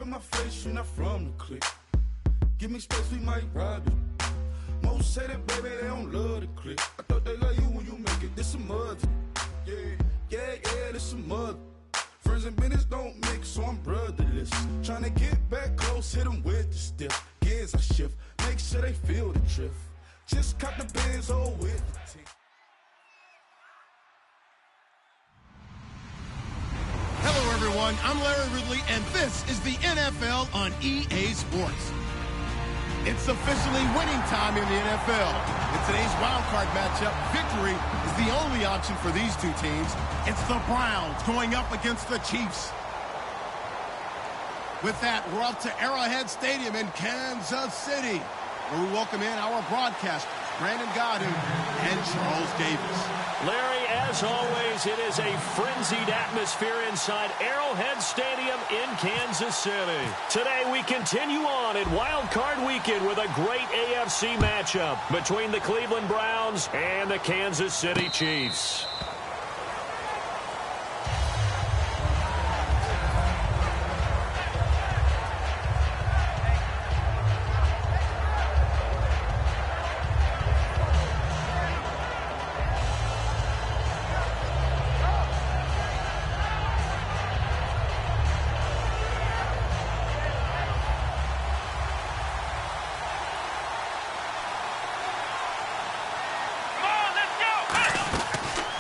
My face, you're not from the clique. Give me space, we might rob it. Most say that, baby, they don't love the clique. I thought they love you when you make it. This a mother. Yeah, this some mother. Friends and business don't mix, so I'm brotherless. Trying to get back close, hit them with the stiff. Gears I shift, make sure they feel the drift. Just cut the bands all with the tick. Hello, everyone. I'm Larry Ridley, and this is the NFL on EA Sports. It's officially winning time in the NFL. In today's wildcard matchup, victory is the only option for these two teams. It's the Browns going up against the Chiefs. With that, we're up to Arrowhead Stadium in Kansas City, where we welcome in our broadcasters, Brandon Godin and Charles Davis. Larry, as always, it is a frenzied atmosphere inside Arrowhead Stadium in Kansas City. Today, we continue on in Wild Card Weekend with a great AFC matchup between the Cleveland Browns and the Kansas City Chiefs.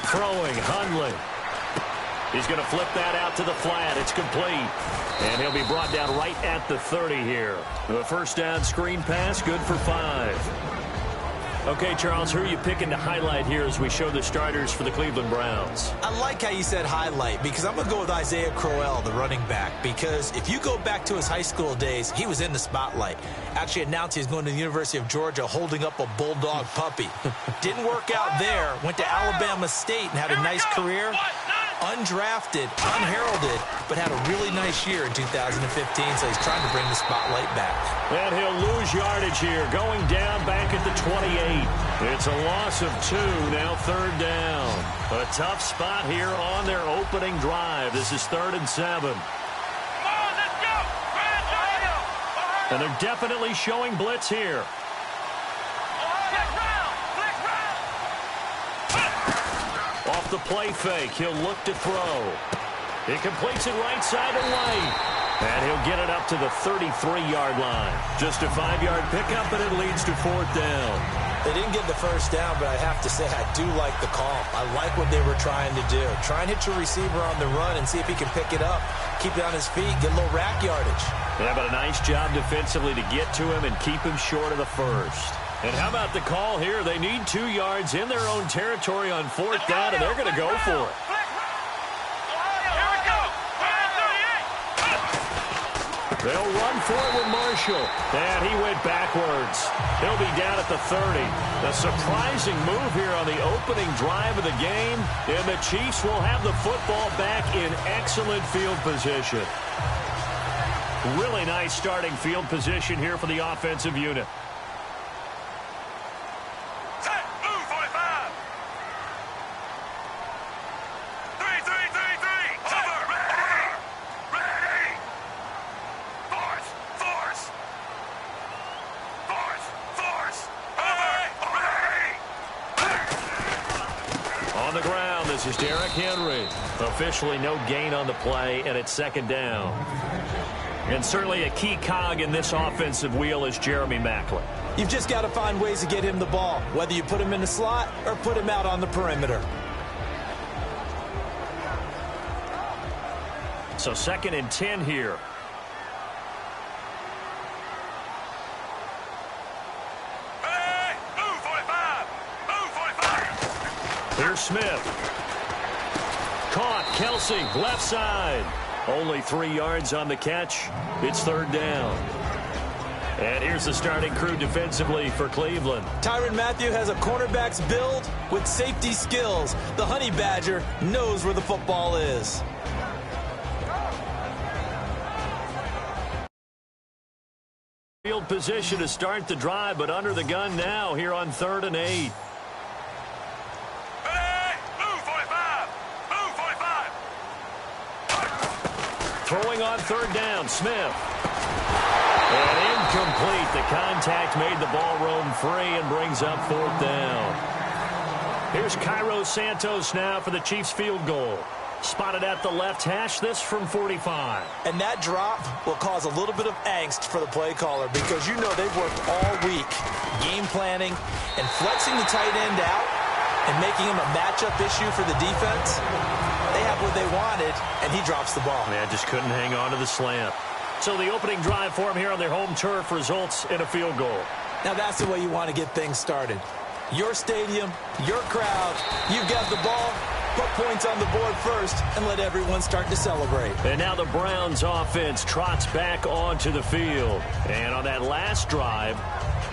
Throwing, Hundley. He's going to flip that out to the flat. It's complete. And he'll be brought down right at the 30 here. The first down screen pass, good for 5. Okay, Charles, who are you picking to highlight here as we show the starters for the Cleveland Browns? I like how you said highlight, because I'm going to go with Isaiah Crowell, the running back, because if you go back to his high school days, he was in the spotlight. Actually announced he was going to the University of Georgia holding up a bulldog puppy. Didn't work out there, went to Alabama State and had a nice career. Undrafted, unheralded, but had a really nice year in 2015, so he's trying to bring the spotlight back. And he'll lose yardage here, going down back at the 28. It's a loss of 2, now 3rd down. A tough spot here on their opening drive. This is 3rd and 7. And they're definitely showing blitz here. Off the play fake, he'll look to throw. He completes it right side to White. And he'll get it up to the 33-yard line. Just a 5-yard pickup, and it leads to 4th down. They didn't get the first down, but I have to say I do like the call. I like what they were trying to do. Try and hit your receiver on the run and see if he can pick it up. Keep it on his feet, get a little rack yardage. Yeah, but a nice job defensively to get to him and keep him short of the first. And how about the call here? They need 2 yards in their own territory on 4th down, and they're going to go for it. They'll run for it with Marshall. And he went backwards. He'll be down at the 30. A surprising move here on the opening drive of the game. And the Chiefs will have the football back in excellent field position. Really nice starting field position here for the offensive unit. This is Derrick Henry. Officially no gain on the play, and it's 2nd down. And certainly a key cog in this offensive wheel is Jeremy Maclin. You've just got to find ways to get him the ball, whether you put him in the slot or put him out on the perimeter. So 2nd and 10 here. Here's Smith. Caught. Kelsey, left side. Only 3 yards on the catch. It's 3rd down. And here's the starting crew defensively for Cleveland. Tyrann Mathieu has a cornerback's build with safety skills. The Honey Badger knows where the football is. Field position to start the drive, but under the gun now here on 3rd and 8. Throwing on 3rd down, Smith. And incomplete. The contact made the ball roam free and brings up 4th down. Here's Cairo Santos now for the Chiefs field goal. Spotted at the left hash, this from 45. And that drop will cause a little bit of angst for the play caller because you know they've worked all week game planning and flexing the tight end out and making him a matchup issue for the defense. They have what they wanted, and he drops the ball. Man, just couldn't hang on to the slant. So the opening drive for him here on their home turf results in a field goal. Now that's the way you want to get things started. Your stadium, your crowd, you've got the ball. Put points on the board first and let everyone start to celebrate. And now the Browns offense trots back onto the field. And on that last drive,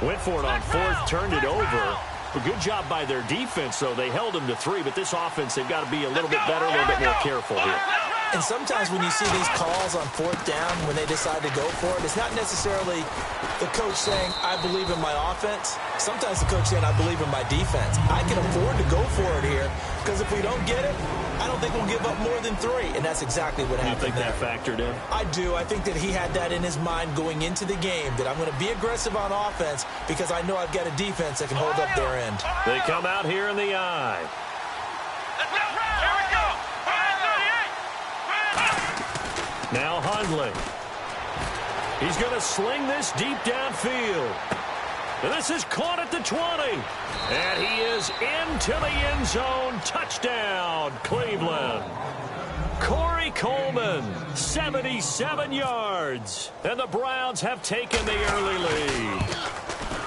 went for it on 4th, turned it over. A good job by their defense, though. They held them to 3, but this offense, they've got to be a little bit better, a little bit more careful here. And sometimes when you see these calls on 4th down, when they decide to go for it, it's not necessarily the coach saying, I believe in my offense. Sometimes the coach saying, I believe in my defense. I can afford to go for it here because if we don't get it, I don't think we'll give up more than 3. And that's exactly what happened. You think that factored in? I do. I think that he had that in his mind going into the game, that I'm going to be aggressive on offense because I know I've got a defense that can hold up their end. They come out here in the eye. Now Hundley. He's going to sling this deep downfield. And this is caught at the 20. And he is into the end zone. Touchdown, Cleveland. Corey Coleman, 77 yards. And the Browns have taken the early lead.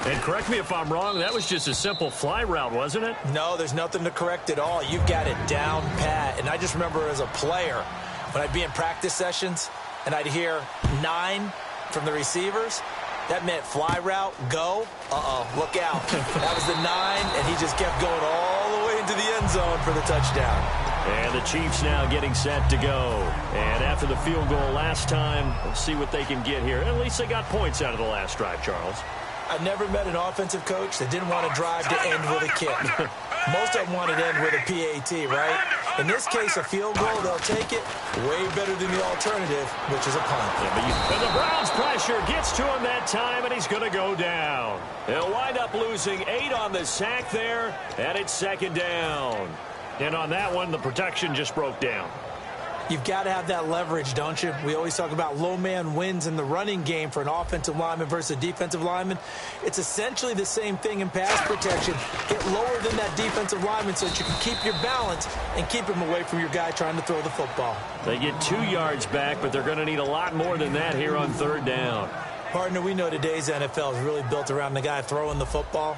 And correct me if I'm wrong, that was just a simple fly route, wasn't it? No, there's nothing to correct at all. You've got it down pat. And I just remember as a player, when I'd be in practice sessions and I'd hear 9 from the receivers, that meant fly route, go, look out. That was the 9, and he just kept going all the way into the end zone for the touchdown. And the Chiefs now getting set to go. And after the field goal last time, let's see what they can get here. At least they got points out of the last drive, Charles. I've never met an offensive coach that didn't want to drive to end with a kick. Most of them want to end with a PAT, right? In this case, a field goal, they'll take it way better than the alternative, which is a punt. And the Browns pressure gets to him that time, and he's going to go down. He'll wind up losing 8 on the sack there, and it's 2nd down. And on that one, the protection just broke down. You've got to have that leverage, don't you? We always talk about low man wins in the running game for an offensive lineman versus a defensive lineman. It's essentially the same thing in pass protection. Get lower than that defensive lineman so that you can keep your balance and keep him away from your guy trying to throw the football. They get 2 yards back, but they're going to need a lot more than that here on 3rd down. Partner, we know today's NFL is really built around the guy throwing the football.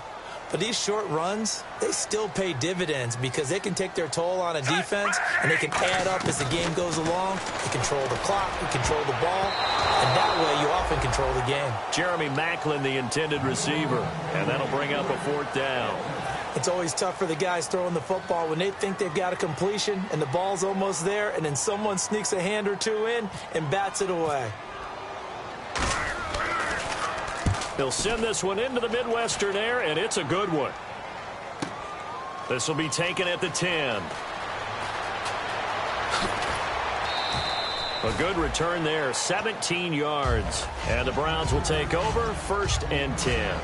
But these short runs, they still pay dividends because they can take their toll on a defense and they can add up as the game goes along. They control the clock, they control the ball, and that way you often control the game. Jeremy Maclin, the intended receiver, and that'll bring up a 4th down. It's always tough for the guys throwing the football when they think they've got a completion and the ball's almost there, and then someone sneaks a hand or 2 in and bats it away. He'll send this one into the Midwestern air, and it's a good one. This will be taken at the 10. A good return there, 17 yards. And the Browns will take over, 1st and 10.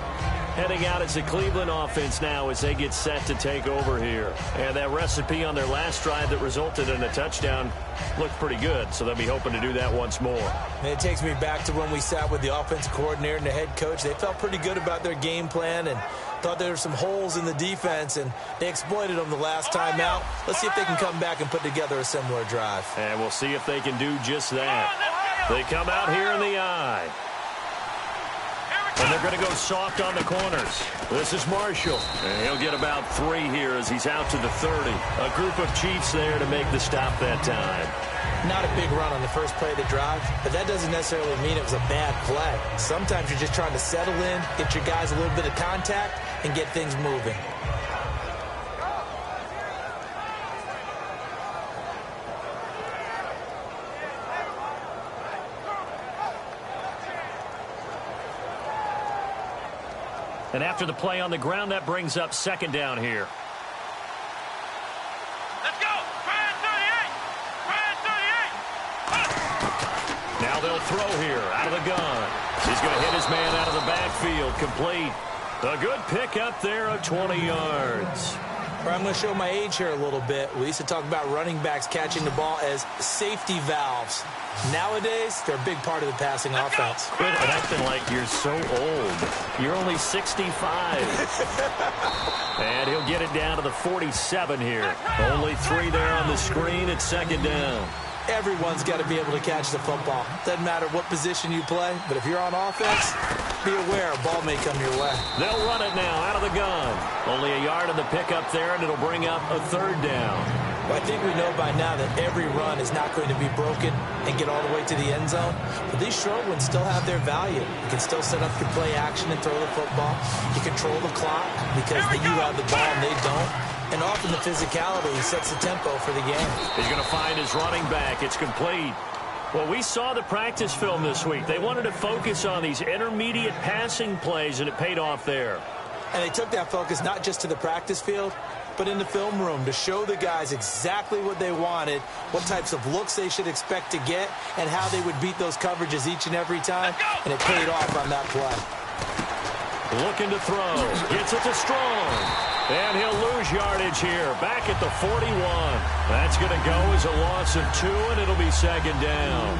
Heading out as the Cleveland offense now as they get set to take over here. And that recipe on their last drive that resulted in a touchdown looked pretty good, so they'll be hoping to do that once more. And it takes me back to when we sat with the offensive coordinator and the head coach. They felt pretty good about their game plan and thought there were some holes in the defense, and they exploited them the last time out. Let's see if they can come back and put together a similar drive. And we'll see if they can do just that. They come out here in the eye. And they're going to go soft on the corners. This is Marshall. And he'll get about 3 here as he's out to the 30. A group of Chiefs there to make the stop that time. Not a big run on the first play of the drive, but that doesn't necessarily mean it was a bad play. Sometimes you're just trying to settle in, get your guys a little bit of contact, and get things moving. And after the play on the ground, that brings up second down here. Let's go! Brian 38! Now they'll throw here out of the gun. He's going to hit his man out of the backfield. Complete. A good pick up there of 20 yards. I'm going to show my age here a little bit. We used to talk about running backs catching the ball as safety valves. Nowadays, they're a big part of the passing offense. Quit acting like you're so old. You're only 65. And he'll get it down to the 47 here. Only 3 there on the screen at second down. Everyone's got to be able to catch the football. Doesn't matter what position you play, but if you're on offense, be aware a ball may come your way. They'll run it now out of the gun. Only a yard on the pickup there, and it'll bring up a third down. Well, I think we know by now that every run is not going to be broken and get all the way to the end zone. But these short ones still have their value. You can still set up your play action and throw the football. You control the clock because you have the ball and they don't. And often the physicality sets the tempo for the game. He's going to find his running back. It's complete. Well, we saw the practice film this week. They wanted to focus on these intermediate passing plays, and it paid off there. And they took that focus not just to the practice field, but in the film room to show the guys exactly what they wanted, what types of looks they should expect to get, and how they would beat those coverages each and every time. And it paid off on that play. Looking to throw. Gets it to Strong. And he'll lose yardage here. Back at the 41. That's going to go as a loss of 2, and it'll be second down.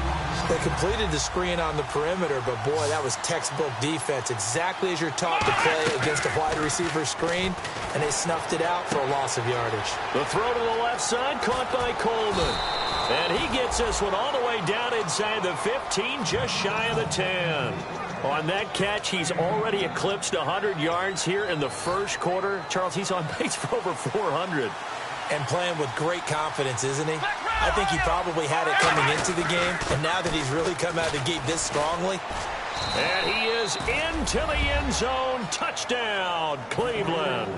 They completed the screen on the perimeter, but, boy, that was textbook defense. Exactly as you're taught to play against a wide receiver screen, and they snuffed it out for a loss of yardage. The throw to the left side, caught by Coleman. And he gets this one all the way down inside the 15, just shy of the 10. On that catch, he's already eclipsed 100 yards here in the first quarter. Charles, he's on pace for over 400. And playing with great confidence, isn't he? I think he probably had it coming into the game, and now that he's really come out of the gate this strongly. And he is into the end zone. Touchdown, Cleveland.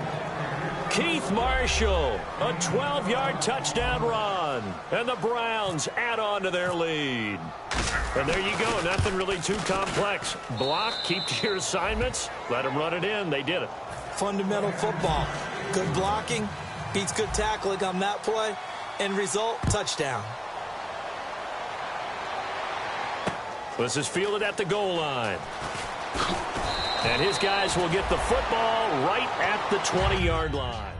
Keith Marshall, a 12-yard touchdown run. And the Browns add on to their lead. And there you go. Nothing really too complex. Block, keep to your assignments, let them run it in. They did it. Fundamental football. Good blocking beats good tackling on that play. End result, touchdown. This is fielded at the goal line. And his guys will get the football right at the 20-yard line.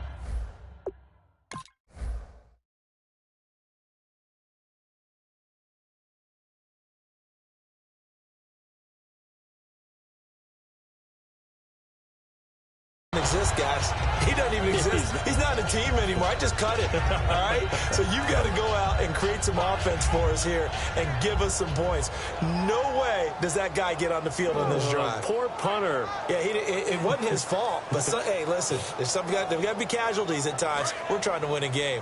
Exist, guys. He doesn't even exist. He's not a team anymore. I just cut it. All right? So you've got to go out and create some offense for us here and give us some points. No way does that guy get on the field on this drive. Poor punter. Yeah, it wasn't his fault. But, hey, listen, there's got to be casualties at times. We're trying to win a game.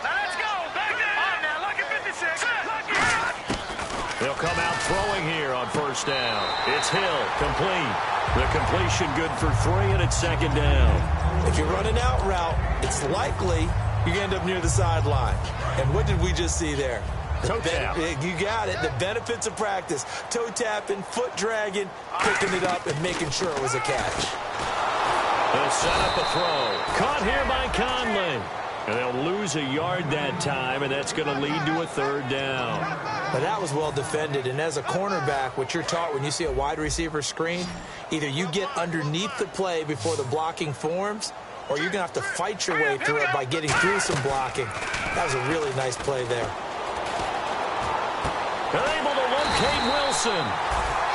Let's go! Back there! All right, now, look at 56. They'll come out throwing here on first down. It's Hill, complete. The completion good for 3, and it's second down. If you're running out route, it's likely you're going to end up near the sideline. And what did we just see there? Toe tap. You got it. The benefits of practice. Toe tapping, foot dragging, picking it up, and making sure it was a catch. They'll set up a throw. Caught here by Conley. And they'll lose a yard that time, and that's going to lead to a third down. Now, that was well defended, and as a cornerback, what you're taught when you see a wide receiver screen, either you get underneath the play before the blocking forms, or you're going to have to fight your way through it by getting through some blocking. That was a really nice play there. They're able to locate Wilson.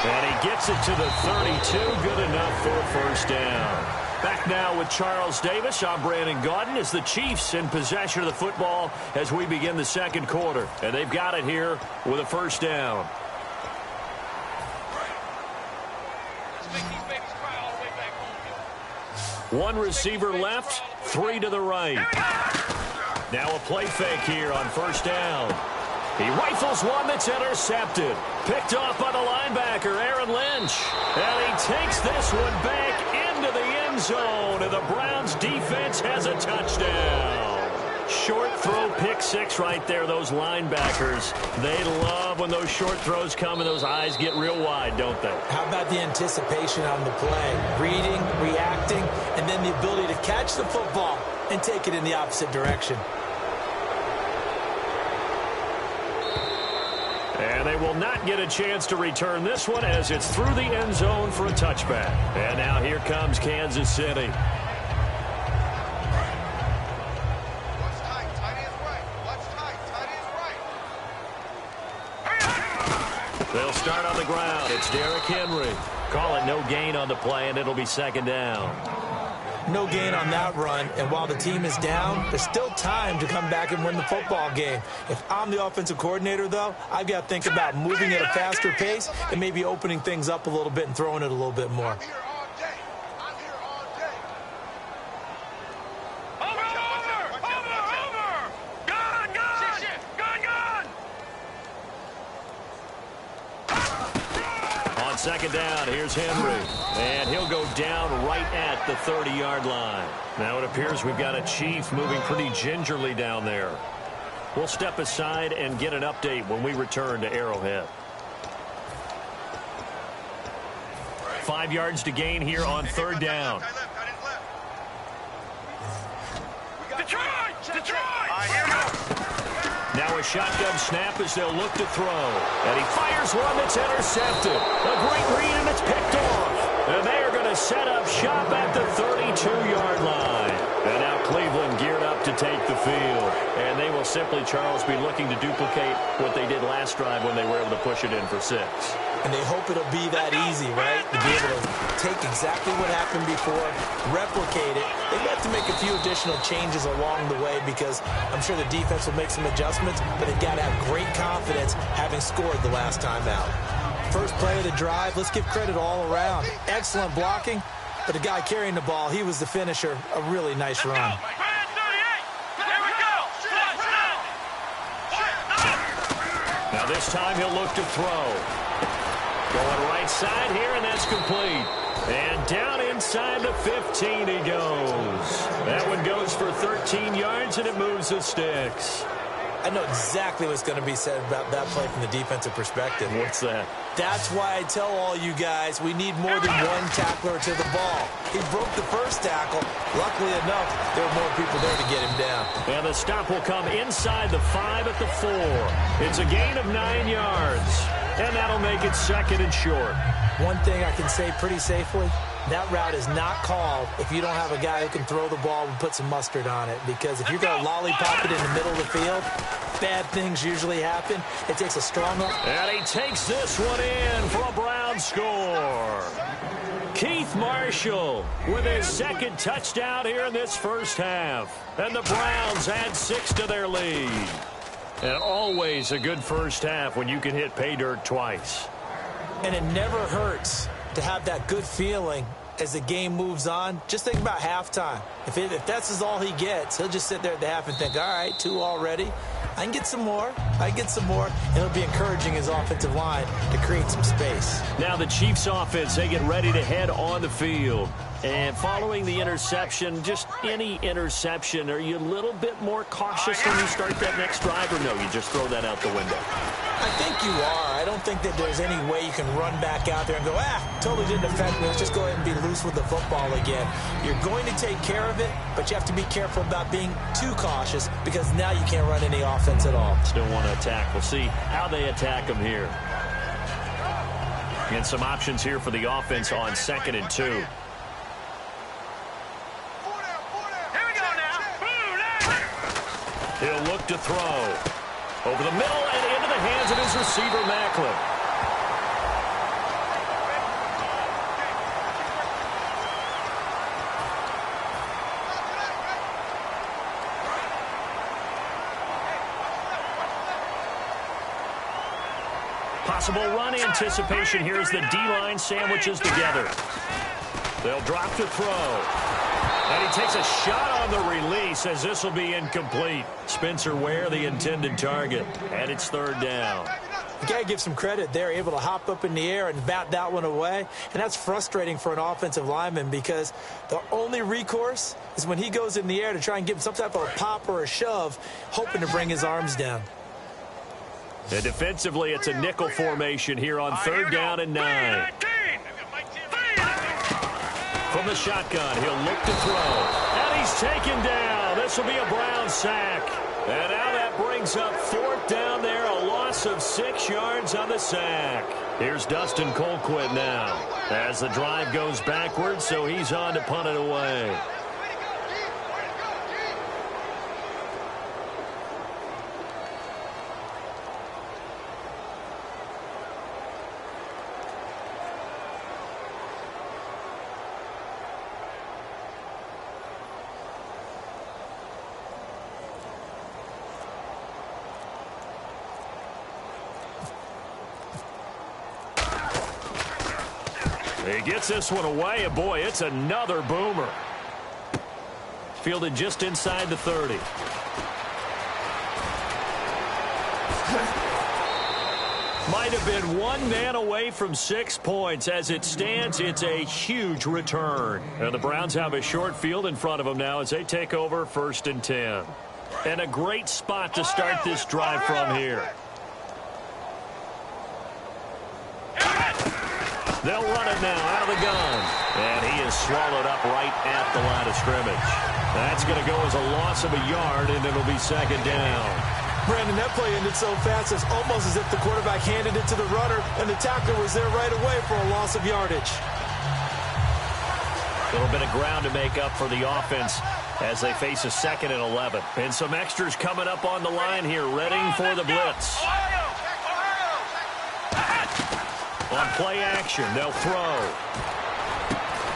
And he gets it to the 32. Good enough for a first down. Back now with Charles Davis. I'm Brandon Gaudin as the Chiefs in possession of the football as we begin the second quarter. And they've got it here with a first down. One receiver left, three to the right. Now a play fake here on first down. He rifles one that's intercepted. Picked off by the linebacker, Aaron Lynch. And he takes this one back into the end zone. And the Browns defense has a touchdown. Short throw, pick six right there, those linebackers. They love when those short throws come and those eyes get real wide, don't they? How about the anticipation on the play? Reading, reacting, and then the ability to catch the football and take it in the opposite direction. And they will not get a chance to return this one as it's through the end zone for a touchback. And now here comes Kansas City. They'll start on the ground. It's Derrick Henry. Call it no gain on the play, and it'll be second down. No gain on that run, and while the team is down, there's still time to come back and win the football game. If I'm the offensive coordinator, though, I've got to think about moving at a faster pace and maybe opening things up a little bit and throwing it a little bit more. Second down, here's Henry, and he'll go down right at the 30-yard line. Now it appears we've got a Chief moving pretty gingerly down there. We'll step aside and get an update when we return to Arrowhead. 5 yards to gain here on third down. Now a shotgun snap as they'll look to throw. And he fires one that's intercepted. A great read, and it's picked off. And they are going to set up shop at the 32-yard line. And now Cleveland geared up to take the field. And they will simply, Charles, be looking to duplicate what they did last drive when they were able to push it in for 6. And they hope it'll be that easy, right? To be able to take exactly what happened before, replicate it. They've got to make a few additional changes along the way because I'm sure the defense will make some adjustments, but they've got to have great confidence having scored the last time out. First play of the drive, let's give credit all around. Excellent blocking, but the guy carrying the ball, he was the finisher. A really nice run. Now this time he'll look to throw. Going right side here, and that's complete. And down inside the 15 he goes. That one goes for 13 yards, and it moves the sticks. I know exactly what's going to be said about that play from the defensive perspective. What's that? That's why I tell all you guys we need more than one tackler to the ball. He broke the first tackle. Luckily enough, there were more people there to get him down. And the stop will come inside the 5 at the 4. It's a gain of 9 yards. And that'll make it second and short. One thing I can say pretty safely, that route is not called if you don't have a guy who can throw the ball and put some mustard on it. Because if you're going to lollipop it in the middle of the field, bad things usually happen. It takes a strong arm. And he takes this one in for a Brown score. Keith Marshall with his second touchdown here in this first half. And the Browns add 6 to their lead. And always a good first half when you can hit pay dirt twice. And it never hurts to have that good feeling as the game moves on. Just think about halftime. If that's all he gets, he'll just sit there at the half and think, all right, 2 already. I can get some more. And it'll be encouraging his offensive line to create some space. Now the Chiefs offense, they get ready to head on the field. And following the interception, just any interception, are you a little bit more cautious when you start that next drive, or no, you just throw that out the window? I think you are. I don't think that there's any way you can run back out there and go, totally didn't affect me. Let's just go ahead and be loose with the football again. You're going to take care of it, but you have to be careful about being too cautious because now you can't run any offense at all. Still want to attack. We'll see how they attack them here. And some options here for the offense on 2nd and 2. He'll look to throw. Over the middle and into the hands of his receiver, Macklin. Possible run anticipation here as the D-line sandwiches together. They'll drop to throw. And he takes a shot on the release as this will be incomplete. Spencer Ware, the intended target. And it's third down. You got to give some credit. They're able to hop up in the air and bat that one away. And that's frustrating for an offensive lineman because the only recourse is when he goes in the air to try and give him some type of a pop or a shove, hoping to bring his arms down. And defensively, it's a nickel formation here on third down and 9. From the shotgun, he'll look to throw. And he's taken down. This will be a Brown sack. And now that brings up fourth down there, a loss of 6 yards on the sack. Here's Dustin Colquitt now as the drive goes backwards, so he's on to punt it away. He gets this one away, and boy, it's another boomer. Fielded just inside the 30. Might have been one man away from 6 points. As it stands, it's a huge return. And the Browns have a short field in front of them now as they take over 1st and 10. And a great spot to start this drive from here. They'll run it now out of the gun. And he is swallowed up right at the line of scrimmage. That's going to go as a loss of a yard, and it'll be 2nd down. Brandon, that play ended so fast, it's almost as if the quarterback handed it to the runner, and the tackler was there right away for a loss of yardage. A little bit of ground to make up for the offense as they face a 2nd and 11. And some extras coming up on the line here, ready for the blitz. On play action, they'll throw.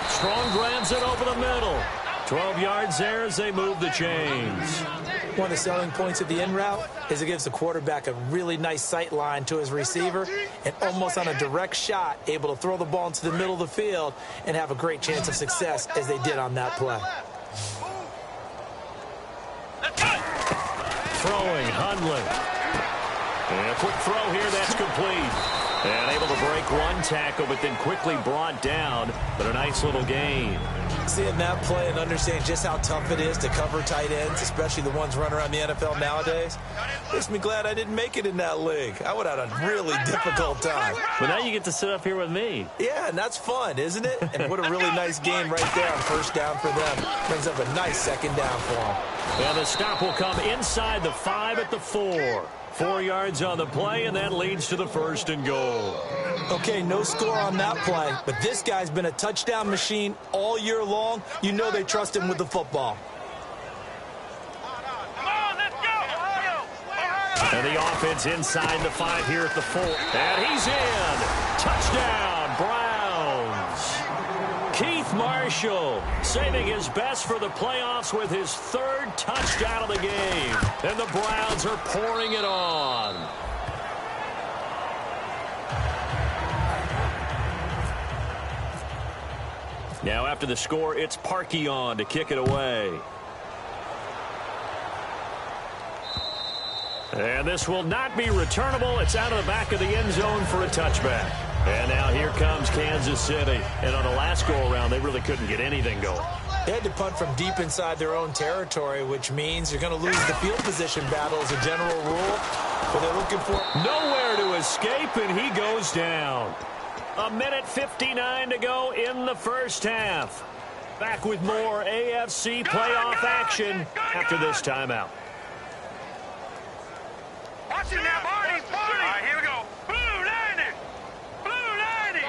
Strong grabs it over the middle. 12 yards there as they move the chains. One of the selling points of the in route is it gives the quarterback a really nice sight line to his receiver and almost on a direct shot able to throw the ball into the middle of the field and have a great chance of success as they did on that play. Throwing, Hundley. And a quick throw here, that's complete. And able to break one tackle, but then quickly brought down. But a nice little gain. Seeing that play and understanding just how tough it is to cover tight ends, especially the ones running around the NFL nowadays, makes me glad I didn't make it in that league. I would have had a really difficult time. But now you get to sit up here with me. Yeah, and that's fun, isn't it? And what a really nice game right there on 1st down for them. Brings up a nice 2nd down for them. Well, the stop will come inside the 5 at the 4. 4 yards on the play, and that leads to the 1st and goal. Okay, no score on that play, but this guy's been a touchdown machine all year long. You know they trust him with the football. And the offense inside the 5 here at the 4. And he's in. Touchdown, Browns. Keith Marshall saving his best for the playoffs with his 3rd touchdown of the game. And the Browns are pouring it on. Now after the score, it's Parkey on to kick it away. And this will not be returnable. It's out of the back of the end zone for a touchback. And now here comes Kansas City. And on the last go-around, they really couldn't get anything going. They had to punt from deep inside their own territory, which means you're going to lose the field position battle as a general rule. But they're looking for nowhere to escape, and he goes down. 1:59 to go in the 1st half. Back with more AFC playoff action after this timeout. Watch it now, Barney. All right, here we go. Blue 90. Blue 90.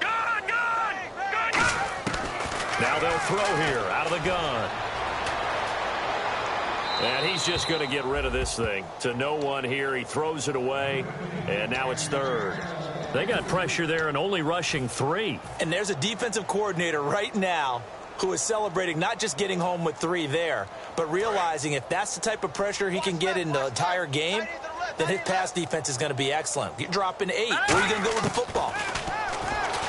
Gun. Now they'll throw here out of the gun. And he's just going to get rid of this thing. To no one here. He throws it away. And now it's 3rd. They got pressure there and only rushing 3. And there's a defensive coordinator right now who is celebrating not just getting home with 3 there, but realizing if that's the type of pressure he can get in the entire game, then his pass defense is going to be excellent. You're dropping 8. Where are you going to go with the football?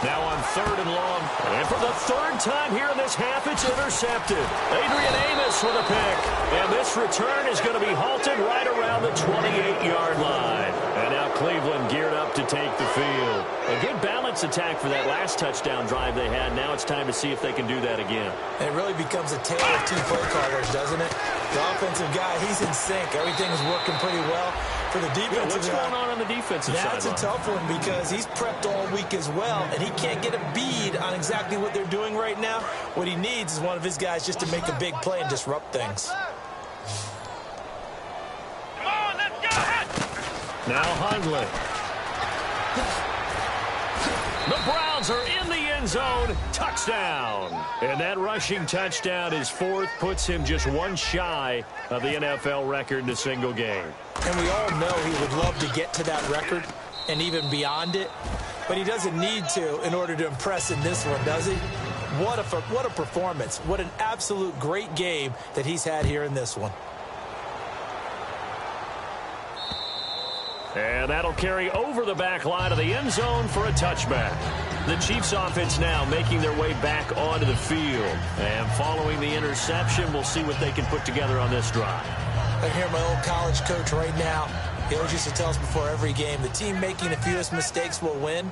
Now on 3rd and long. And for the 3rd time here in this half, it's intercepted. Adrian Amos with a pick. And this return is going to be halted right around the 28-yard line. And now Cleveland geared up to take the field. A good balance attack for that last touchdown drive they had. Now it's time to see if they can do that again. And it really becomes a tale of 2 play callers, doesn't it? The offensive guy, he's in sync. Everything's working pretty well. For the defensive guy, what's going on the defensive side? That's a tough one because he's prepped all week as well, and he can't get a bead on exactly what they're doing right now. What he needs is one of his guys just to make a big play and disrupt things. Come on, let's go! Now Hundley. The Browns are in the end zone. Touchdown. And that rushing touchdown is 4th, puts him just 1 shy of the NFL record in a single game. And we all know he would love to get to that record and even beyond it, but he doesn't need to in order to impress in this one, does he? What a performance. What an absolute great game that he's had here in this one. And that'll carry over the back line of the end zone for a touchback. The Chiefs offense now making their way back onto the field. And following the interception, we'll see what they can put together on this drive. I hear my old college coach right now. He always used to tell us before every game, the team making the fewest mistakes will win.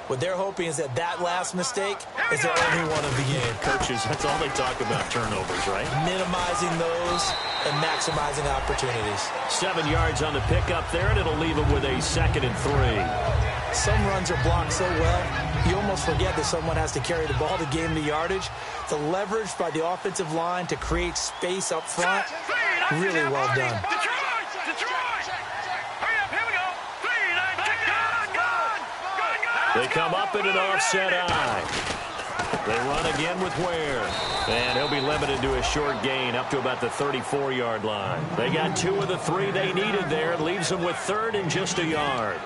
What they're hoping is that last mistake is their only one of the game. Coaches, that's all they talk about, turnovers, right? Minimizing those and maximizing opportunities. 7 yards on the pickup there, and it'll leave them with a 2nd and 3. Some runs are blocked so well, you almost forget that someone has to carry the ball to gain the yardage. The leverage by the offensive line to create space up front, really well done. They come up in an offset eye. They run again with Ware. And he'll be limited to a short gain up to about the 34-yard line. They got 2 of the 3 they needed there. It leaves them with 3rd and just a yard.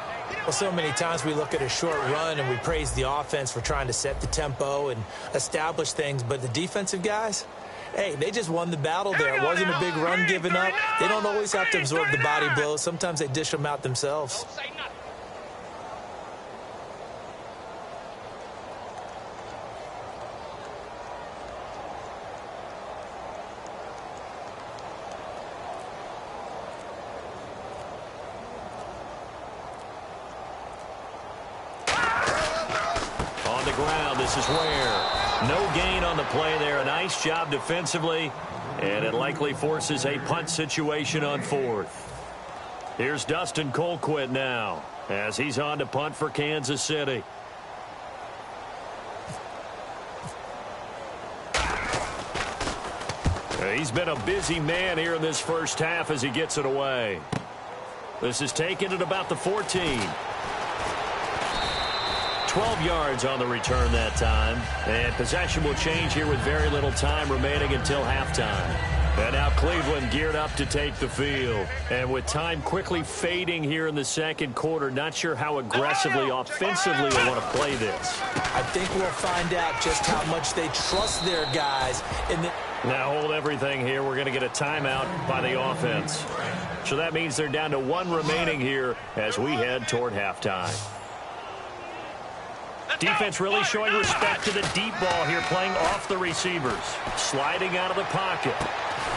Well, so many times we look at a short run and we praise the offense for trying to set the tempo and establish things. But the defensive guys, hey, they just won the battle there. It wasn't a big run given up. They don't always have to absorb the body blows. Sometimes they dish them out themselves. This is Ware. No gain on the play there. A nice job defensively. And it likely forces a punt situation on 4th. Here's Dustin Colquitt now as he's on to punt for Kansas City. He's been a busy man here in this first half as he gets it away. This is taken at about the 14. 12 yards on the return that time. And possession will change here with very little time remaining until halftime. And now Cleveland geared up to take the field. And with time quickly fading here in the second quarter, not sure how aggressively, offensively they want to play this. I think we'll find out just how much they trust their guys. Now hold everything here. We're going to get a timeout by the offense. So that means they're down to 1 remaining here as we head toward halftime. Defense really showing respect to the deep ball here, playing off the receivers. Sliding out of the pocket.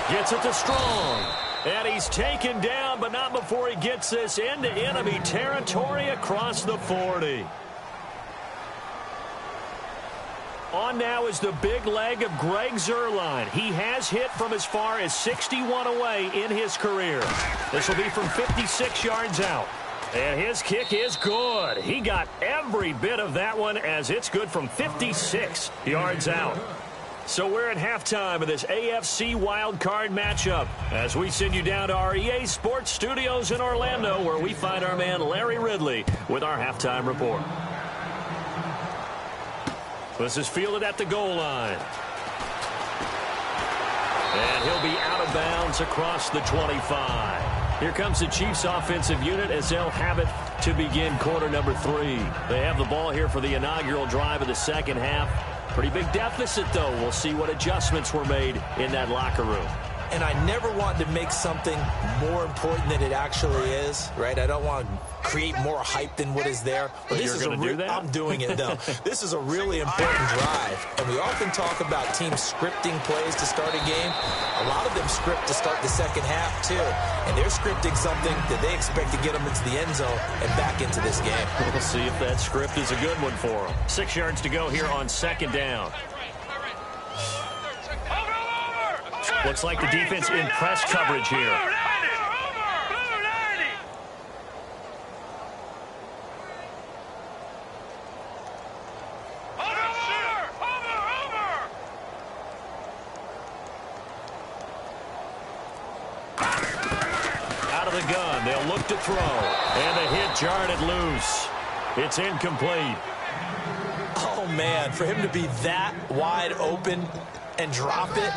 Gets it to Strong. And he's taken down, but not before he gets this into enemy territory across the 40. On now is the big leg of Greg Zuerlein. He has hit from as far as 61 away in his career. This will be from 56 yards out. And his kick is good. He got every bit of that one as it's good from 56 yards out. So we're at halftime of this AFC wildcard matchup as we send you down to our EA Sports Studios in Orlando where we find our man Larry Ridley with our halftime report. This is fielded at the goal line. And he'll be out of bounds across the 25. Here comes the Chiefs offensive unit as they'll have it to begin quarter number 3. They have the ball here for the inaugural drive of the second half. Pretty big deficit, though. We'll see what adjustments were made in that locker room. and I never want to make something more important than it actually is, right? I don't want to create more hype than what is there. But this is I'm doing it, though. This is a really important drive, and we often talk about teams scripting plays to start a game. A lot of them script to start the second half, too, and they're scripting something that they expect to get them into the end zone and back into this game. We'll see if that script is a good one for them. 6 yards to go here on second down. Looks like the defense in press coverage here. Out of the gun, they'll look to throw. And the hit jarred it loose. It's incomplete. Oh, man, for him to be that wide open and drop it.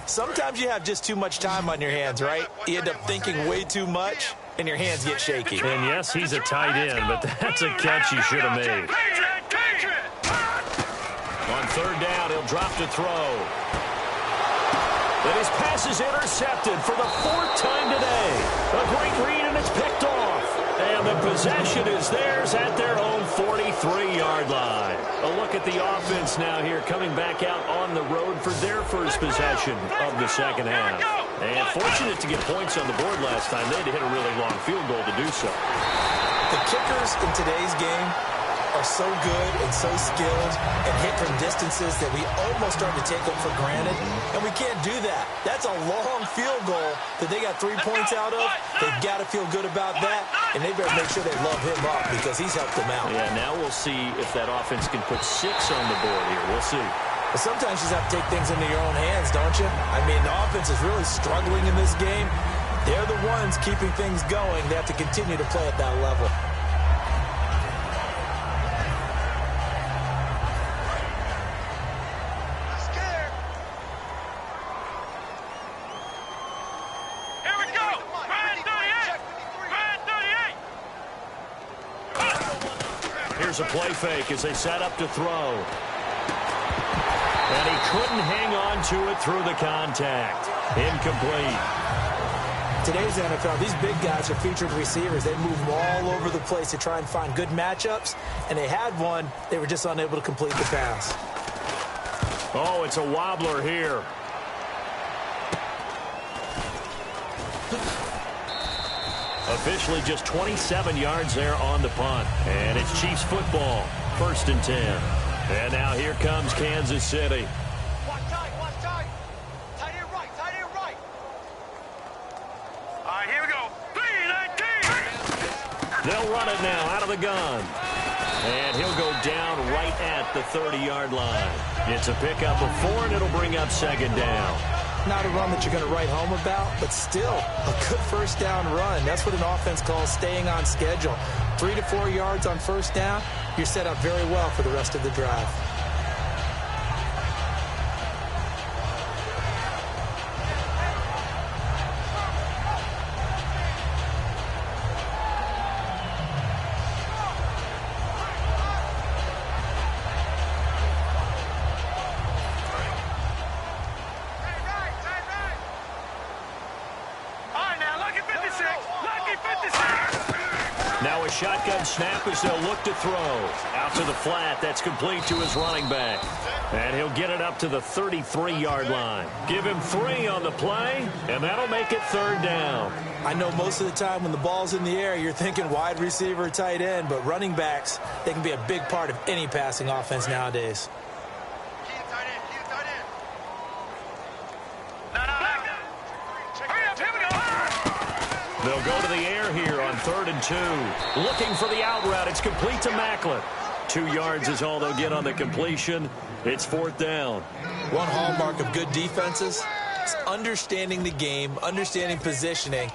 Sometimes you have just too much time on your hands, right? You end up thinking way too much, and your hands get shaky. And yes, he's a tight end, but that's a catch he should have made. On third down, he'll drop to throw. But his pass is intercepted for the 4th time today. A great read, and it's picked off. And the possession is theirs at their own 43-yard line. A look at the offense now here, coming back out on the road for their first possession of the second half. And fortunate to get points on the board last time. They had to hit a really long field goal to do so. The kickers in today's game are so good and so skilled and hit from distances that we almost start to take them for granted, and we can't do that. That's a long field goal that they got 3 points out of. They've got to feel good about that, and they better make sure they love him up because he's helped them out. Yeah, now we'll see if that offense can put 6 on the board here. We'll see. But sometimes you just have to take things into your own hands, don't you? I mean, the offense is really struggling in this game. They're the ones keeping things going. They have to continue to play at that level. Here's a play fake as they set up to throw. And he couldn't hang on to it through the contact. Incomplete. Today's NFL, these big guys are featured receivers. They move all over the place to try and find good matchups, and they had one. They were just unable to complete the pass. Oh, it's a wobbler here. Officially just 27 yards there on the punt. And it's Chiefs football, 1st and 10. And now here comes Kansas City. Watch tight. Tight end right. All right, here we go. 3-19. They'll run it now out of the gun. And he'll go down right at the 30-yard line. It's a pickup of 4, and it'll bring up second down. Not a run that you're going to write home about, but still a good first down run. That's what an offense calls staying on schedule. 3 to 4 yards on first down, you're set up very well for the rest of the drive. Now a shotgun snap as they'll look to throw. Out to the flat. That's complete to his running back. And he'll get it up to the 33-yard line. Give him 3 on the play, and that'll make it 3rd down. I know most of the time when the ball's in the air, you're thinking wide receiver, tight end, but running backs, they can be a big part of any passing offense nowadays. They'll go to the air here on 3rd and 2. Looking for the out route. It's complete to Macklin. 2 yards is all they'll get on the completion. It's 4th down. One hallmark of good defenses is understanding the game, understanding positioning,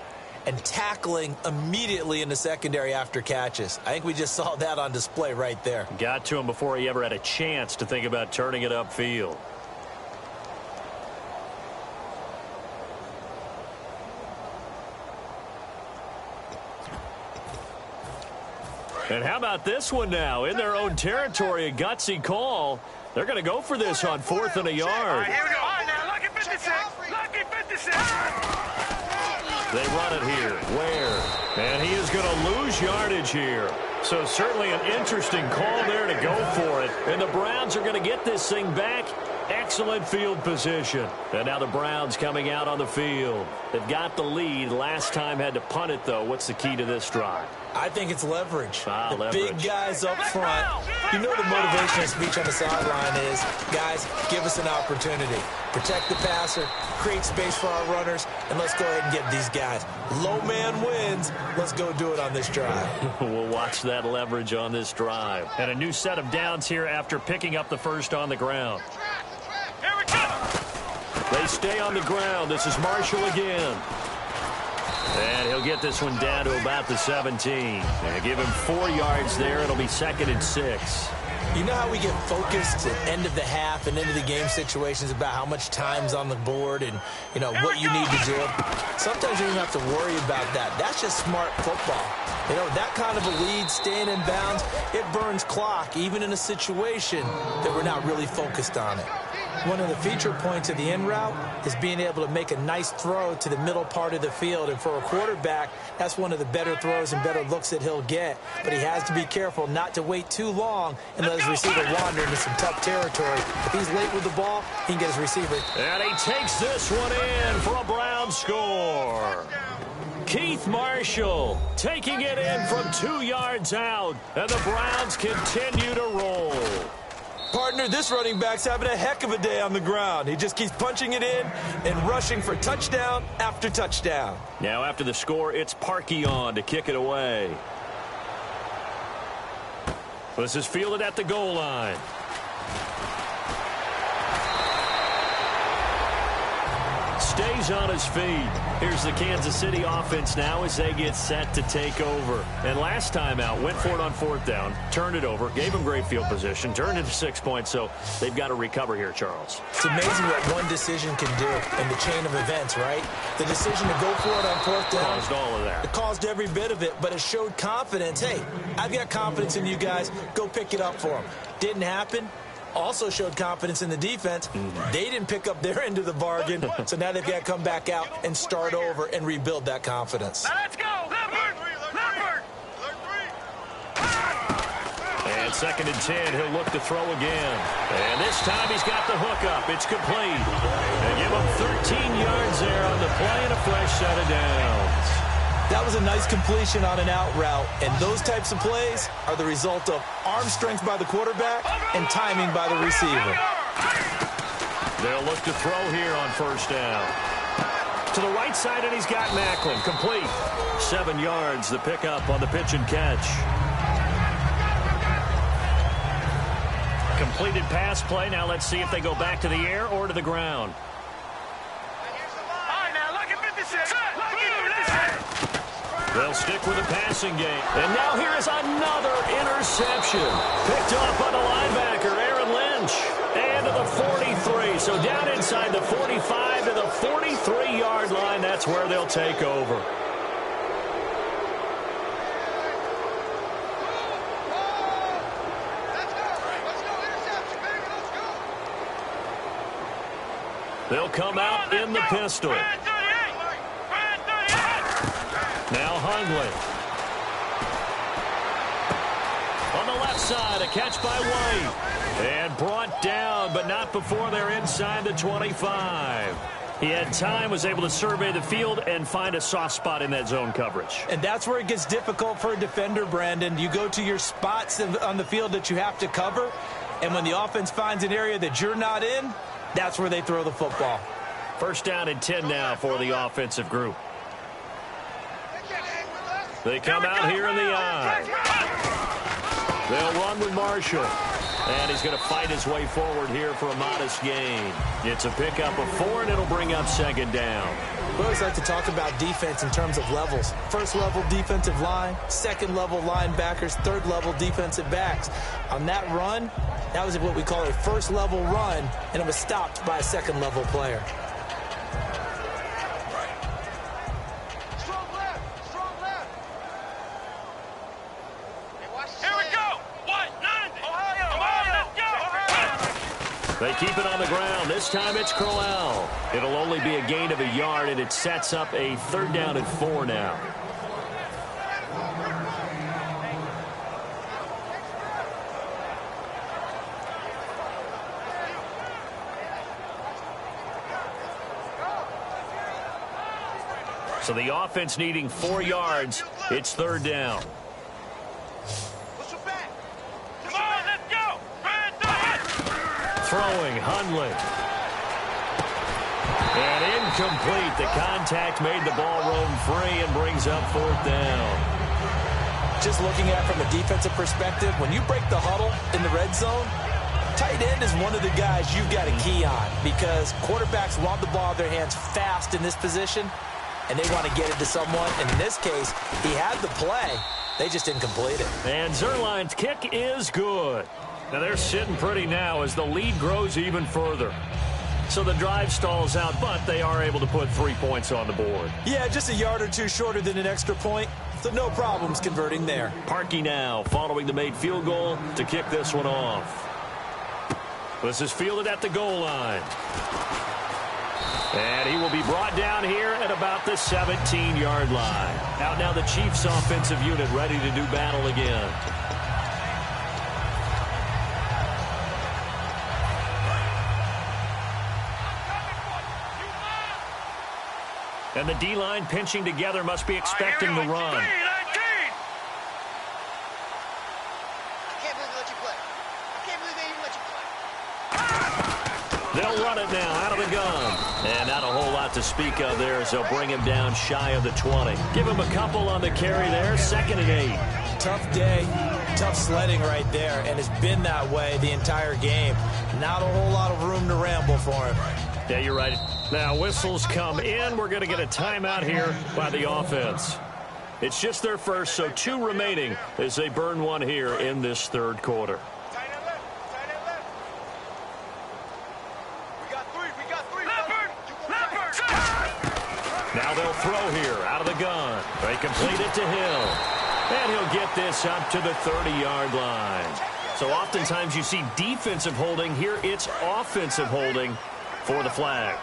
and tackling immediately in the secondary after catches. I think we just saw that on display right there. Got to him before he ever had a chance to think about turning it upfield. And how about this one now? In their own territory, a gutsy call. They're going to go for this on 4th and a yard. Here we go. All right, now look at this. 56. Lucky 56. They run it here. Where? And he is going to lose yardage here. So certainly an interesting call there to go for it. And the Browns are going to get this thing back. Excellent field position. And now the Browns coming out on the field. They've got the lead. Last time had to punt it, though. What's the key to this drive? I think it's leverage. The Leverage. big guys up front. You know the motivational speech on the sideline is, guys, give us an opportunity. Protect the passer, create space for our runners, and let's go ahead and get these guys. Low man wins. Let's go do it on this drive. We'll watch that leverage on this drive. And a new set of downs here after picking up the first on the ground. Here we go. They stay on the ground. This is Marshall again. And he'll get this one down to about the 17. And give him 4 yards there. It'll be 2nd and 6. You know how we get focused at end of the half and into the game situations about how much time's on the board and, you know, what you need to do? Sometimes you don't have to worry about that. That's just smart football. You know, that kind of a lead, staying in bounds, it burns clock, even in a situation that we're not really focused on it. One of the feature points of the in route is being able to make a nice throw to the middle part of the field. And for a quarterback, that's one of the better throws and better looks that he'll get. But he has to be careful not to wait too long and let his receiver wander into some tough territory. If he's late with the ball, he can get his receiver. And he takes this one in for a Brown score. Keith Marshall taking it in from 2 yards out. And the Browns continue to roll. Partner, this running back's having a heck of a day on the ground. He just keeps punching it in and rushing for touchdown after touchdown. Now after the score, it's Parkey on to kick it away. This is fielded at the goal line. Stays on his feet. Here's the Kansas City offense now as they get set to take over. And last time out, went for it on 4th down, turned it over, gave them great field position, turned it to 6 points, so they've got to recover here, Charles. It's amazing what one decision can do in the chain of events, right? The decision to go for it on 4th down. Caused all of that. It caused every bit of it, but it showed confidence. Hey, I've got confidence in you guys. Go pick it up for them. Didn't happen. Also showed confidence in the defense. They didn't pick up their end of the bargain, so now they've got to come back out and start over and rebuild that confidence. Now let's go. Leopard. And 2nd and 10, he'll look to throw again. And this time he's got the hook up. It's complete. They give him 13 yards there on the play and a fresh set of downs. That was a nice completion on an out route, and those types of plays are the result of arm strength by the quarterback and timing by the receiver. They'll look to throw here on 1st down. To the right side, and he's got Macklin. Complete. 7 yards, the pickup on the pitch and catch. Completed pass play. Now let's see if they go back to the air or to the ground. All right, now, lucky 56. Lucky 56. They'll stick with the passing game. And now here is another interception. Picked off by the linebacker, Aaron Lynch. And to the 43. So down inside the 45 to the 43-yard line. That's where they'll take over. They'll come out in the pistol. Now Hundley. On the left side, a catch by White. And brought down, but not before they're inside the 25. He had time, was able to survey the field and find a soft spot in that zone coverage. And that's where it gets difficult for a defender, Brandon. You go to your spots on the field that you have to cover, and when the offense finds an area that you're not in, that's where they throw the football. 1st down and 10 now for the offensive group. They come out here in the eye. They'll run with Marshall. And he's going to fight his way forward here for a modest gain. It's a pickup of 4, and it'll bring up 2nd down. We always like to talk about defense in terms of levels. 1st level defensive line, 2nd level linebackers, 3rd level defensive backs. On that run, that was what we call a 1st level run, and it was stopped by a 2nd level player. They keep it on the ground. This time it's Crowell. It'll only be a gain of a yard, and it sets up a 3rd down and 4 now. So the offense needing 4 yards. It's 3rd down. Come on, let's go. Throwing, Hundley. And incomplete. The contact made the ball roam free and brings up 4th down. Just looking at it from a defensive perspective, when you break the huddle in the red zone, tight end is one of the guys you've got a key on because quarterbacks want the ball in their hands fast in this position, and they want to get it to someone. And in this case, he had the play. They just didn't complete it. And Zerline's kick is good. Now they're sitting pretty now as the lead grows even further. So the drive stalls out, but they are able to put 3 points on the board. Yeah, just a yard or two shorter than an extra point, so no problems converting there. Parkey now following the made field goal to kick this one off. This is fielded at the goal line. And he will be brought down here at about the 17-yard line. Out now the Chiefs offensive unit ready to do battle again. And the D-line pinching together must be expecting the run. They'll run it now out of the gun. And not a whole lot to speak of there as they'll bring him down shy of the 20. Give him a couple on the carry there. 2nd and 8. Tough day, tough sledding right there, and it's been that way the entire game. Not a whole lot of room to ramble for him. Yeah, you're right. Now whistles come in. We're going to get a timeout here by the offense. It's just their first, so 2 remaining as they burn one here in this 3rd quarter. Now they'll throw here out of the gun. They complete it to Hill. And he'll get this up to the 30-yard line. So oftentimes you see defensive holding. Here it's offensive holding for the flag.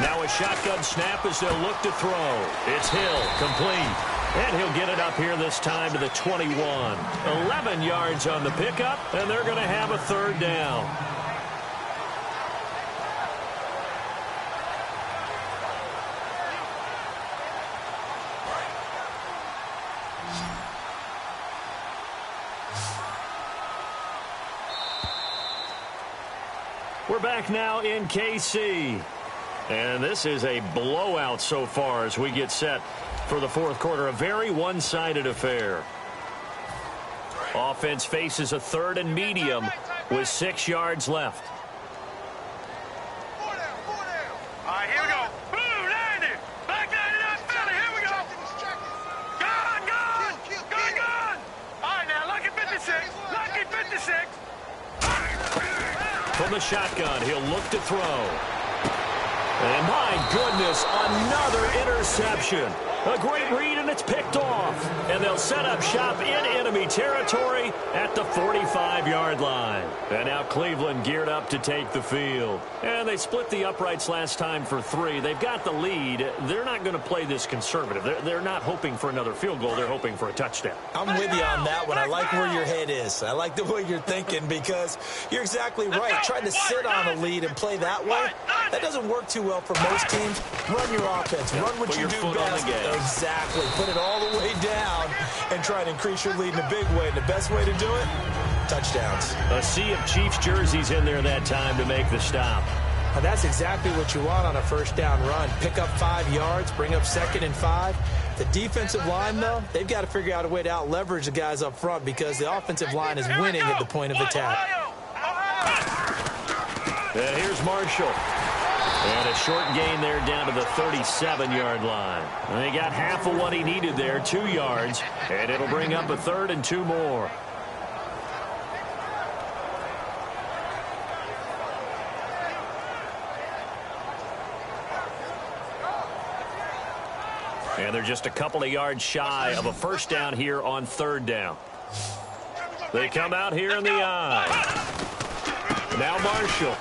Now a shotgun snap as they'll look to throw. It's Hill, complete. And he'll get it up here this time to the 21. 11 yards on the pickup, and they're going to have a 3rd down. We're back now in KC. And this is a blowout so far as we get set for the 4th quarter. A very one-sided affair. Offense faces a 3rd and medium with 6 yards left. All right, here we go. Blue, landing. Back 99, Philly. Here we go. Gone. All right, now, lucky 56. Lucky 56. From the shotgun, he'll look to throw. And my goodness, another interception. A great read, and it's picked off. And they'll set up shop in enemy territory at the 45-yard line. And now Cleveland geared up to take the field. And they split the uprights last time for 3. They've got the lead. They're not going to play this conservative. They're not hoping for another field goal. They're hoping for a touchdown. I'm with you on that one. I like where your head is. I like the way you're thinking because you're exactly right. Trying to sit on a lead and play that way, that doesn't work too well for most teams. Run your offense. Run what you do best. Exactly. Put it all the way down and try to increase your lead in a big way. And the best way to do it, touchdowns. A sea of Chiefs jerseys in there that time to make the stop. And that's exactly what you want on a 1st down run. Pick up 5 yards, bring up 2nd and 5. The defensive line, though, they've got to figure out a way to out-leverage the guys up front because the offensive line is winning at the point of attack. And here's Marshall. And a short gain there down to the 37-yard line. And he got half of what he needed there, 2 yards. And it'll bring up a 3rd and 2 more. And they're just a couple of yards shy of a first down here on third down. They come out here in the I. Now Marshall.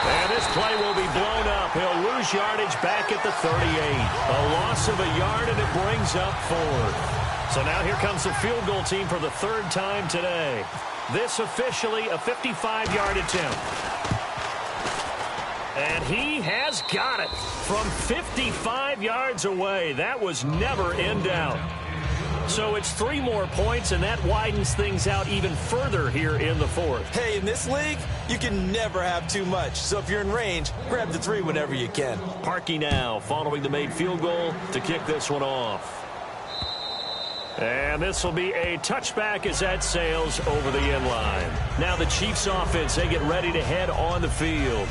And this play will be blown up. He'll lose yardage back at the 38. A loss of a yard, and it brings up fourth. So now here comes the field goal team for the third time today. This officially a 55-yard attempt. And he has got it from 55 yards away. That was never in doubt. So it's 3 more points, and that widens things out even further here in the fourth. Hey, in this league, you can never have too much. So if you're in range, grab the 3 whenever you can. Parkey now following the made field goal to kick this one off. And this will be a touchback as that sails over the end line. Now the Chiefs offense, they get ready to head on the field.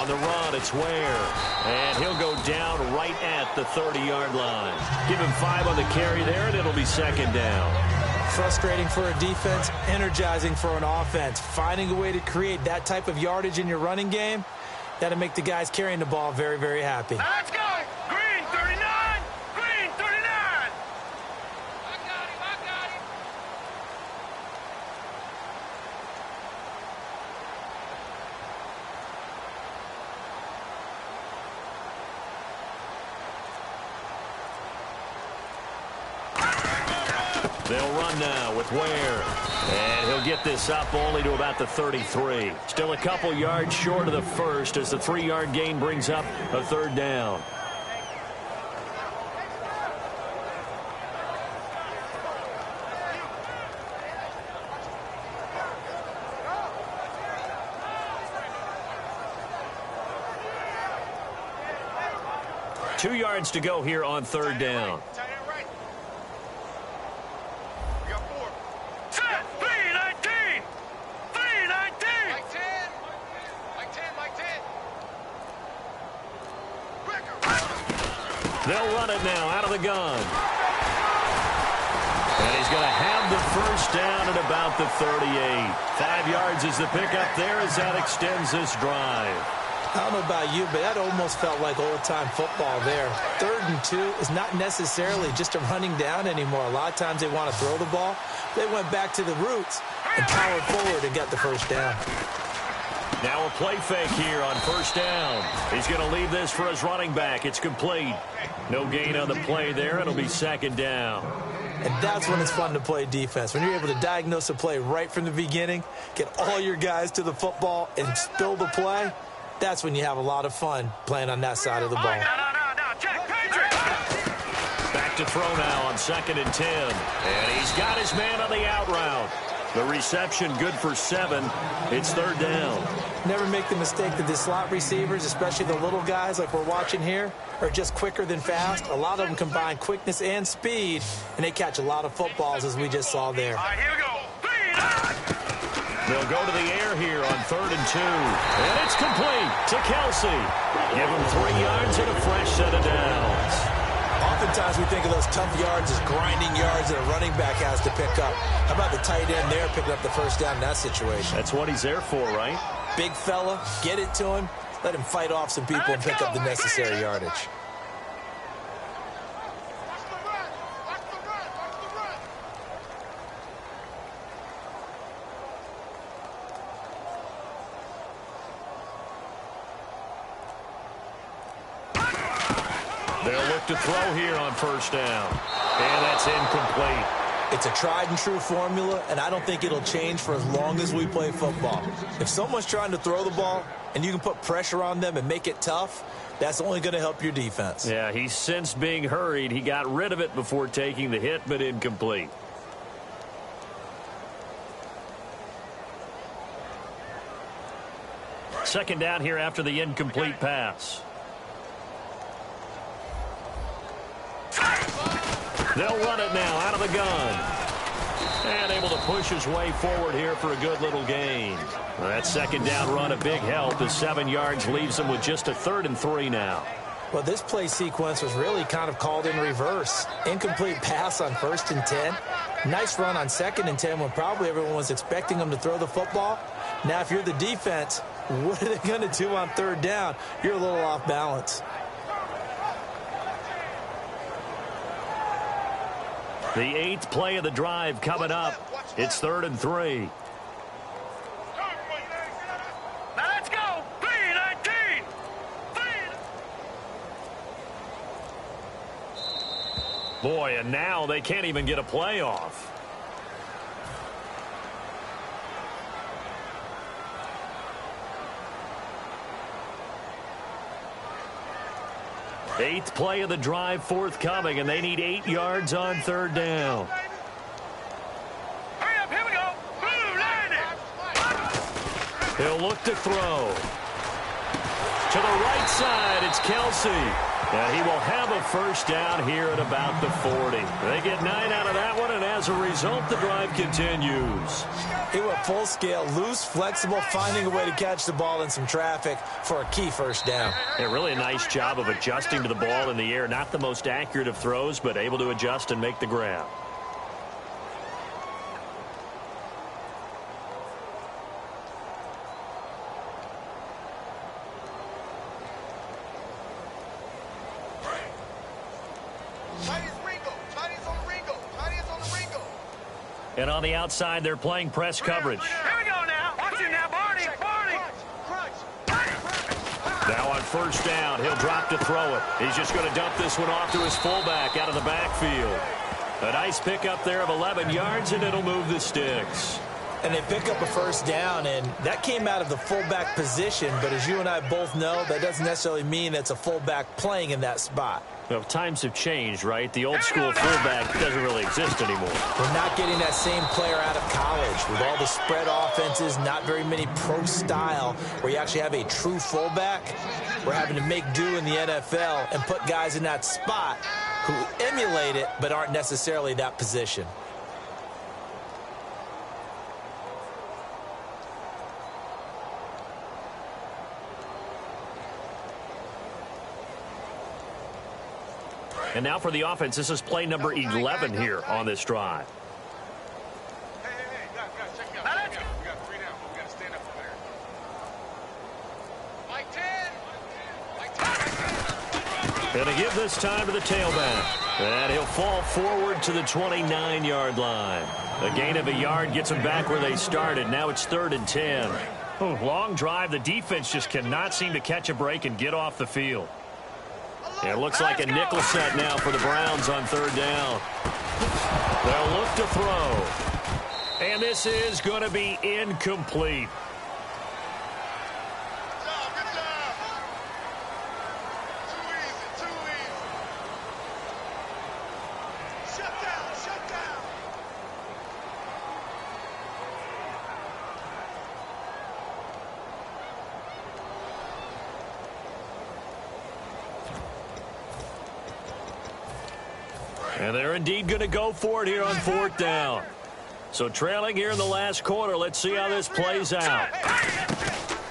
On the run, it's Ware. And he'll go down right at the 30-yard line. Give him 5 on the carry there, and it'll be second down. Frustrating for a defense, energizing for an offense. Finding a way to create that type of yardage in your running game, that'll make the guys carrying the ball very, very happy. Let's go! Green 39! Green 39! I got him! I got him! They'll run now with Ware. And he'll get this up only to about the 33. Still a couple yards short of the first as the 3-yard gain brings up a third down. Two yards to go here on third down. They'll run it now out of the gun. And he's going to have the first down at about the 38. 5 yards is the pickup there as that extends this drive. I don't know about you, but that almost felt like old-time football there. 3rd and 2 is not necessarily just a running down anymore. A lot of times they want to throw the ball. They went back to the roots and powered forward and got the first down. Now a play fake here on first down. He's going to leave this for his running back. It's complete. No gain on the play there. It'll be second down. And that's when it's fun to play defense. When you're able to diagnose a play right from the beginning, get all your guys to the football, and spill the play, that's when you have a lot of fun playing on that side of the ball. Back to throw now on 2nd and 10. And he's got his man on the out route. The reception good for 7. It's third down. Never make the mistake that the slot receivers, especially the little guys like we're watching here, are just quicker than fast. A lot of them combine quickness and speed, and they catch a lot of footballs, as we just saw there. All right, here we go. They'll go to the air here on 3rd and 2. And it's complete to Kelsey. Give him 3 yards and a fresh set of downs. Oftentimes we think of those tough yards as grinding yards that a running back has to pick up. How about the tight end there picking up the first down in that situation? That's what he's there for, right? Big fella, get it to him, let him fight off some people and pick up the necessary yardage. They'll look to throw here on first down. And that's incomplete. It's a tried-and-true formula, and I don't think it'll change for as long as we play football. If someone's trying to throw the ball and you can put pressure on them and make it tough, that's only going to help your defense. Yeah, he sensed being hurried. He got rid of it before taking the hit, but incomplete. Second down here after the incomplete pass. They'll run it now out of the gun. And able to push his way forward here for a good little gain. That second down run a big help as 7 yards leaves them with just a 3rd and 3 now. Well, this play sequence was really kind of called in reverse. Incomplete pass on 1st and 10. Nice run on 2nd and 10 when probably everyone was expecting him to throw the football. Now, if you're the defense, what are they going to do on 3rd down? You're a little off balance. The 8th play of the drive coming up. It's 3rd and 3. Now let's go. 3-19. Boy, and now they can't even get a play off. Eighth play of the drive forthcoming, and they need 8 yards on 3rd down. Hurry up, here we go. Blue line it. He'll look to throw. To the right side, it's Kelsey. And he will have a 1st down here at about the 40. They get 9 out of that one, and as a result, the drive continues. He went full scale, loose, flexible, finding a way to catch the ball in some traffic for a key 1st down. Yeah, really a nice job of adjusting to the ball in the air. Not the most accurate of throws, but able to adjust and make the grab. And on the outside, they're playing press coverage. Here we go now. Watch it now, Barney. Barney. Now on 1st down, he'll drop to throw it. He's just going to dump this one off to his fullback out of the backfield. A nice pickup there of 11 yards, and it'll move the sticks. And they pick up a 1st down, and that came out of the fullback position. But as you and I both know, that doesn't necessarily mean it's a fullback playing in that spot. Well, times have changed, right? The old school fullback doesn't really exist anymore. We're not getting that same player out of college. With all the spread offenses, not very many pro style where you actually have a true fullback. We're having to make do in the NFL and put guys in that spot who emulate it but aren't necessarily that position. And now for the offense, this is play number 11 here on this drive. Hey, guys, check me out. Check me out. We got 3 down, but we got to stand up over there. Like 10. Going to give this time to the tailback. And he'll fall forward to the 29-yard line. A gain of a yard gets them back where they started. Now it's 3rd and 10. Oh, long drive. The defense just cannot seem to catch a break and get off the field. It looks like a nickel set now for the Browns on 3rd down. They'll look to throw. And this is going to be incomplete. Good job. Too easy. Shut down. And they're indeed going to go for it here on 4th down. So trailing here in the last quarter. Let's see how this plays out.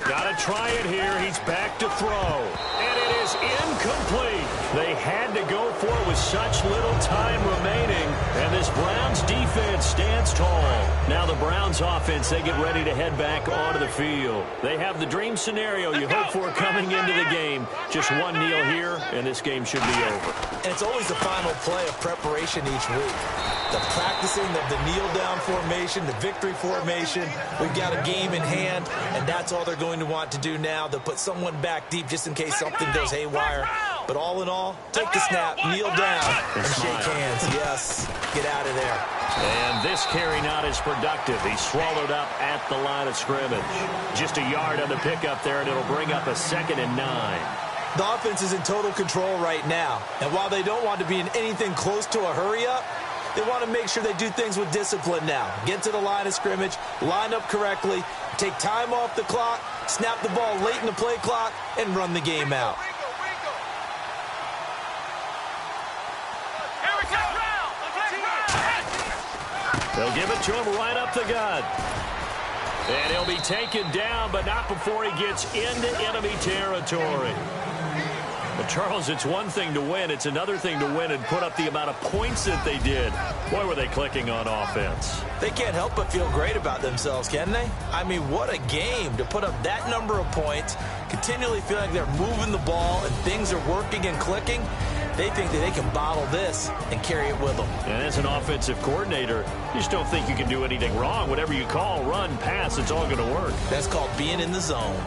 Got to try it here. He's back to throw. And it is incomplete. They had to go for it with such little time remaining. And this Browns defense stands tall. Now the Browns offense, they get ready to head back onto the field. They have the dream scenario you hope for coming into the game. Just one kneel here, and this game should be over. And it's always the final play of preparation each week. The practicing of the kneel-down formation, the victory formation. We've got a game in hand, and that's all they're going to want to do now. They'll put someone back deep just in case something goes haywire. But all in all, take the snap, kneel down, and shake hands. Yes, get out of there. And this carry not as productive. He's swallowed up at the line of scrimmage. Just a yard on the pickup there, and it'll bring up a 2nd and 9. The offense is in total control right now. And while they don't want to be in anything close to a hurry-up, they want to make sure they do things with discipline now. Get to the line of scrimmage, line up correctly, take time off the clock, snap the ball late in the play clock, and run the game out. They'll give it to him right up the gut. And he'll be taken down, but not before he gets into enemy territory. But Charles, it's one thing to win. It's another thing to win and put up the amount of points that they did. Boy, were they clicking on offense. They can't help but feel great about themselves, can they? I mean, what a game to put up that number of points, continually feel like they're moving the ball and things are working and clicking. They think that they can bottle this and carry it with them. And as an offensive coordinator, you just don't think you can do anything wrong. Whatever you call, run, pass, it's all going to work. That's called being in the zone.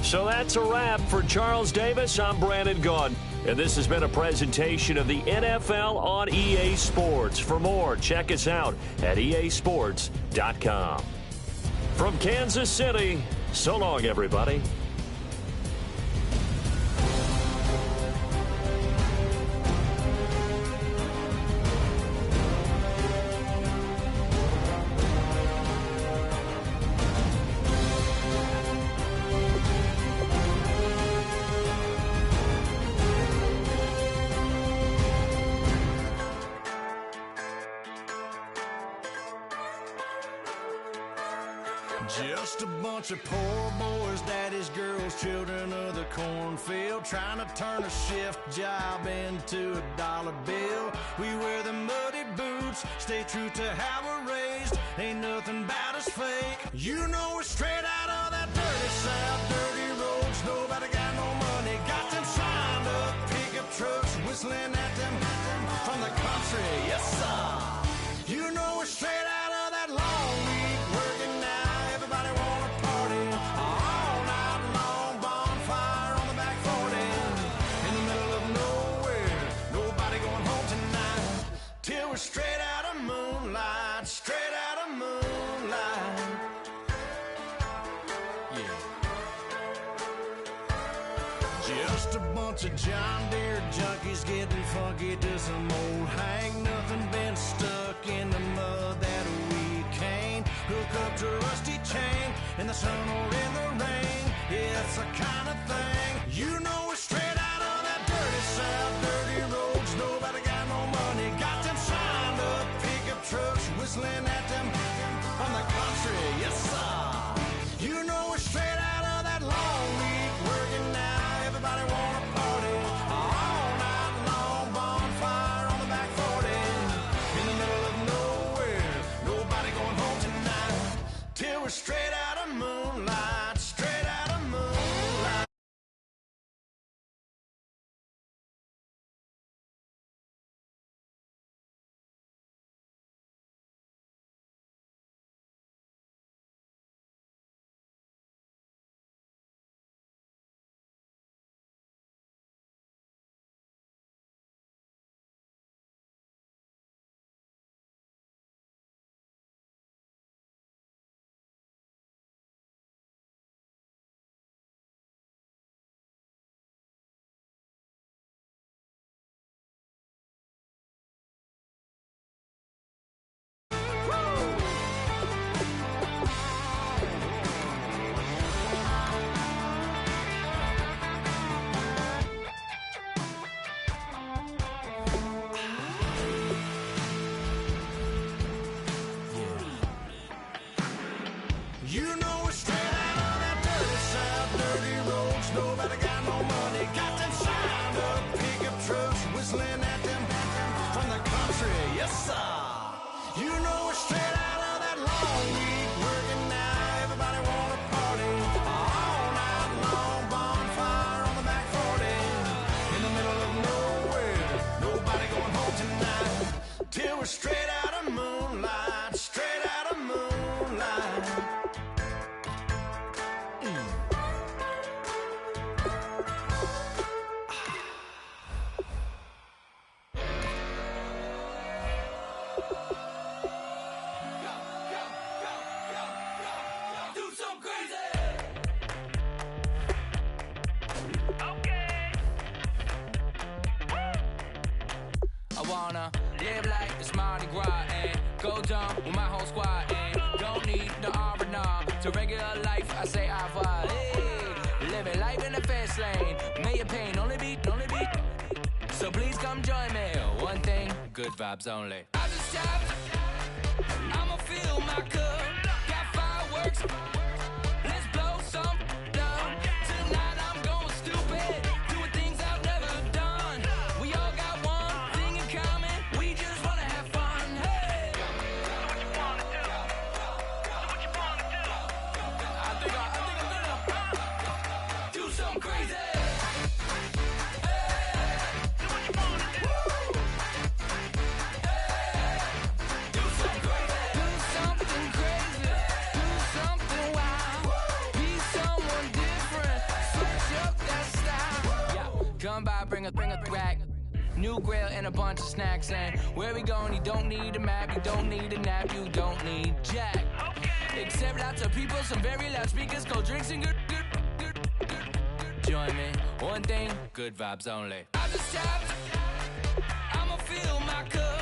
So that's a wrap for Charles Davis. I'm Brandon Gaudin, and this has been a presentation of the NFL on EA Sports. For more, check us out at easports.com. From Kansas City, so long, everybody. Just a bunch of poor boys, daddies, girls, children of the cornfield, trying to turn a shift job into a dollar bill. We wear the muddy boots, stay true to how we're raised. Ain't nothing about us fake. You know we're straight out of that dirty south, dirty roads. Nobody got no money, got them signed up pickup trucks, whistling at them from the country. Yes, sir. You know we're straight out of that long week working now. Everybody wanna party all night long, bonfire on the back 40, in the middle of nowhere, nobody going home tonight, till we're straight out of moonlight, straight out of moonlight. Yeah. Just a bunch of John Deere junkies getting funky to some old hang, nothing been stuck in the mud that we can't hook up to a rusty chain in the sun or in the rain. Yeah, it's the kind of thing. You know we're straight out of that dirty south, dirty roads. Nobody got no money, got them signed up pickup trucks, whistling at them from the country. Yes, sir. You know we're straight out of that long week working now. Everybody wanna party all night long, bonfire on the back 40, in the middle of nowhere, nobody going home tonight, till we're straight out of moonlight, straight out of moonlight. You know we're straight out of that dirty south, dirty roads. Nobody got no money, got them signed up pickup trucks, whistling at them from the country. Yes, sir. You know we're straight out of that long week working now. Everybody wanna party all night long, bonfire on the back 40, in the middle of nowhere, nobody going home tonight, till we're straight out of moonlight, straight out of moonlight. wanna live like it's Mardi Gras and go dumb with my whole squad and don't need no R&R. To regular life, I say au revoir. Hey, living life in the fast lane. May your pain only beat. So please come join me. One thing, good vibes only. I just tapped. I'ma fill my cup. Got fireworks. Let's blow some down. Tonight I'm going stupid. Doing things I've never done. We all got one thing in common. We just wanna have fun. Hey. Do what you wanna do. Do what you wanna do. I think I'm gonna do something crazy. Come by, bring a rack. New grill and a bunch of snacks. And where we going, you don't need a map. You don't need a nap. You don't need jack. Except lots of people, some very loud speakers, cold drinks and good. Join me. One thing, good vibes only. I just tapped. I'ma fill my cup.